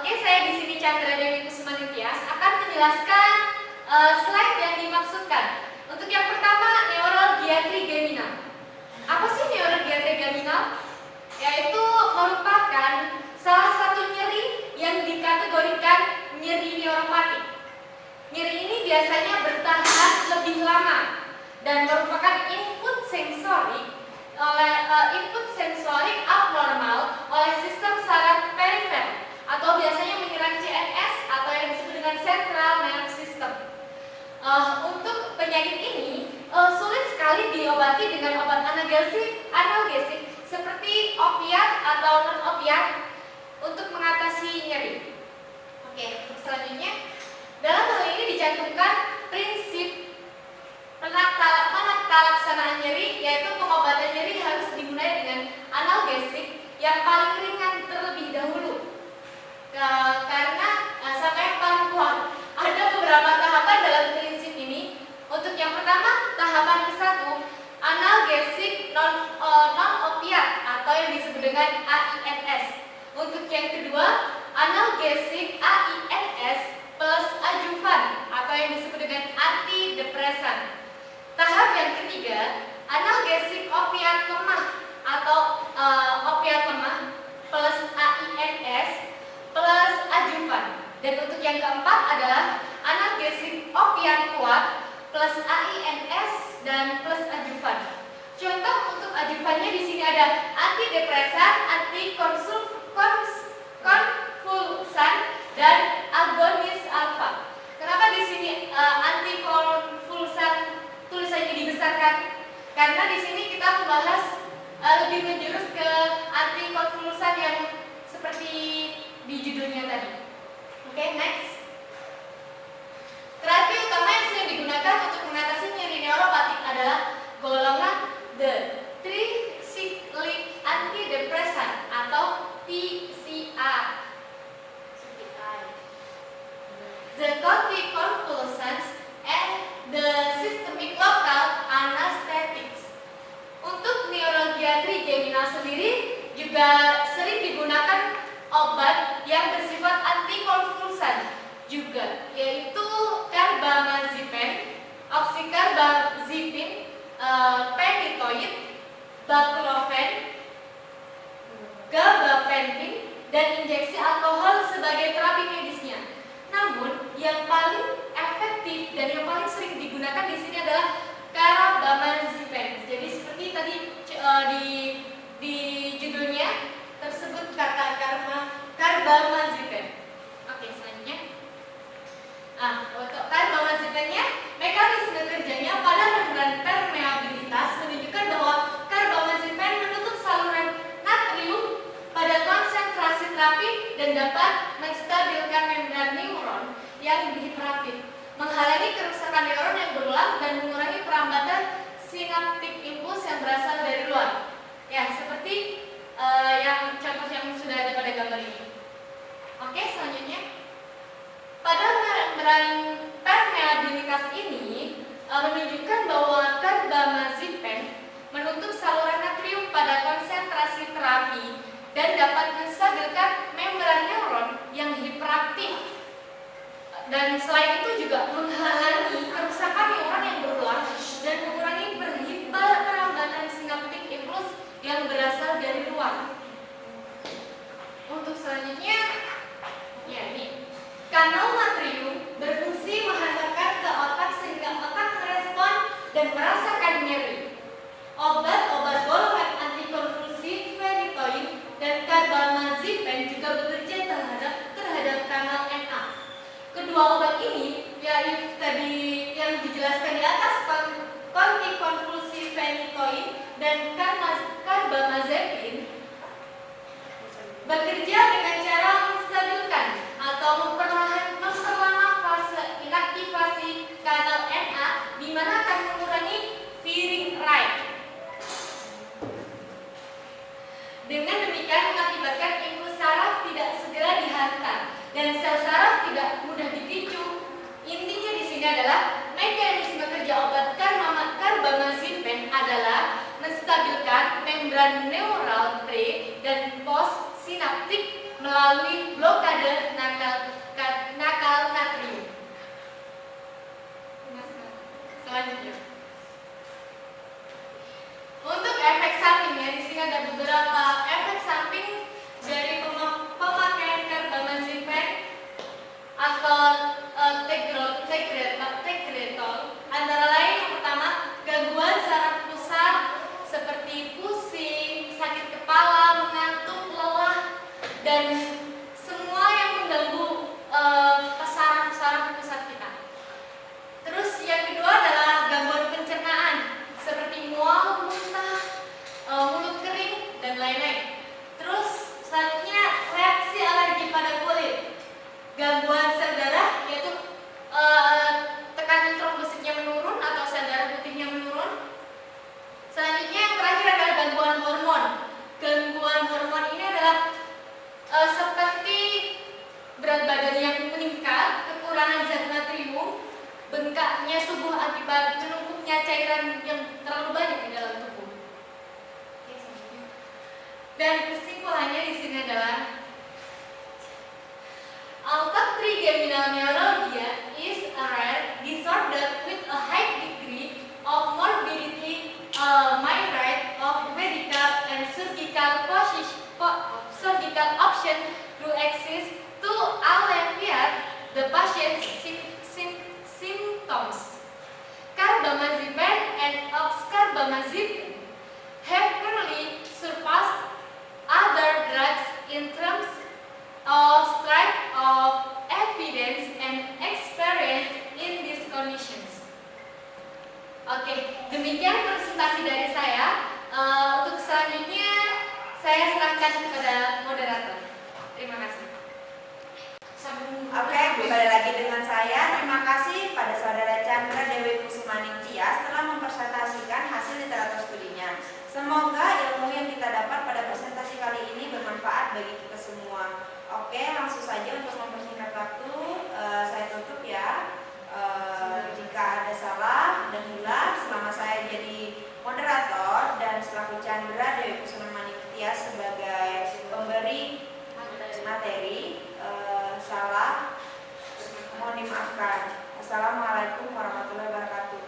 Oke, saya di sini Chandra Dewi Kusuma Nitias akan menjelaskan slide yang dimaksudkan. Untuk yang pertama, neuralgia trigeminal. Apa sih neuralgia trigeminal? Yaitu merupakan salah satu nyeri yang dikategorikan nyeri neuropatik. Nyeri ini biasanya bertahan lebih lama dan merupakan input sensorik abnormal oleh sistem saraf perifer atau biasanya menyerang CNS atau yang disebut dengan central nervous system. Untuk penyakit ini sulit sekali diobati dengan obat analgesik seperti opiat atau non opiat untuk mengatasi nyeri. Oke, selanjutnya dalam hal ini dicantumkan prinsip penata-laksanaan nyeri, yaitu pengobatan nyeri harus dimulai dengan analgesik yang paling ringan terlebih dahulu. Karena sampai yang paling kuat. Ada beberapa tahapan dalam prinsip ini. Untuk yang pertama, tahapan ke-1, analgesik non-opiat atau yang disebut dengan AINS. Untuk yang kedua, analgesik AINS plus adjuvan atau yang disebut dengan antidepresan. Tahap yang ketiga, analgesik opiat lemah atau opiat lemah plus AINS plus adjuvan. Dan untuk yang keempat adalah analgesik opiat kuat plus AINS dan plus adjuvan. Contoh untuk adjuvannya di sini ada antidepresan, antikonvulsan, dan agonis alfa. Kenapa di sini antikonvulsan tulisannya dibesarkan? Karena di sini kita membahas lebih menjurus ke antikonvulsan yang seperti di judulnya tadi. Oke, next. Terapi utama yang sering digunakan untuk mengatasi nyeri neuropatik adalah golongan the tricyclic antidepresan atau TCA. The anticonvulsants and the systemic local anesthetics. Untuk neuralgia trigeminal sendiri juga sering digunakan obat yang bersifat antikonvulsan juga, yaitu carbamazepine, oxcarbazepine, phenytoin, baclofen, gabapentin, dan injeksi alkohol sebagai terapi medisnya. Namun yang paling efektif dan yang paling sering digunakan di sini adalah carbamazepine. Jadi seperti tadi di judulnya tersebut kata carbamazepine. Oke, selanjutnya. Untuk carbamazepine-nya, mekanisme kerjanya pada membran permeabilitas menunjukkan bahwa carbamazepine menutup saluran natrium pada konsentrasi terapi dan dapat menstabilkan membran neuron yang hiperaktif, menghalangi kerusakan neuron yang berulang dan mengurangi perambatan sinaptik impuls yang berasal dari luar. Ya, seperti yang contoh yang sudah ada pada gambar ini. Oke, selanjutnya. Pada membran permeabilitas ini menunjukkan bahwa carbamazepine menutup saluran natrium pada konsentrasi terapi dan dapat menstabilkan membran neuron yang hiperaktif. Dan selain itu juga menghalangi kerusakan neuron yang berulang dan mengurangi perambatan sinaptik impuls yang berasal dari luar. Untuk selanjutnya, ya ini. Kanal natrium berfungsi menghantarkan ke otak sehingga otak merespon dan merasakan nyeri. Obat-obat golongan antikonvulsif phenytoin dan carbamazepine juga bekerja terhadap kanal NA. Kedua obat ini, yaitu tadi yang dijelaskan di atas, antikonvulsif phenytoin dan carbamazepine, bekerja dengan cara menstabilkan atau memperlama fase inaktivasi kanal NA, di mana akan mengurangi firing rate. Dengan demikian mengakibatkan impuls saraf tidak segera dihantar dan sel saraf tidak mudah dipicu. Intinya di sini adalah mekanisme kerja obat carbamazepine adalah menstabilkan membran neural pre dan post sinaptik melalui blokade kesimpulannya di sini adalah Trigeminal neuralgia is a rare disorder with a high degree of morbidity, mild of medical and surgical option do exist to alleviate the patient's symptoms. Carbamazepine and oxcarbazepine have currently surpassed other drugs in terms of strength of evidence and experience in these conditions. Oke, demikian presentasi dari saya. Untuk selanjutnya saya serahkan kepada moderator. Terima kasih. Oke, kembali lagi dengan saya. Terima kasih pada Saudara Chandra Dewi Kusumaning Tias telah mempresentasikan hasil literatur studinya. Semoga ilmu yang kita dapat pada presentasi kali ini bermanfaat bagi kita semua. Oke, langsung saja untuk mempersingkat waktu, saya tutup ya. Jika ada salah dan hilang selama saya jadi moderator dan selaku Chandra Dewi Kusumaning Tias sebagai pemberi materi, salah mohon dimaafkan. Assalamualaikum warahmatullahi wabarakatuh.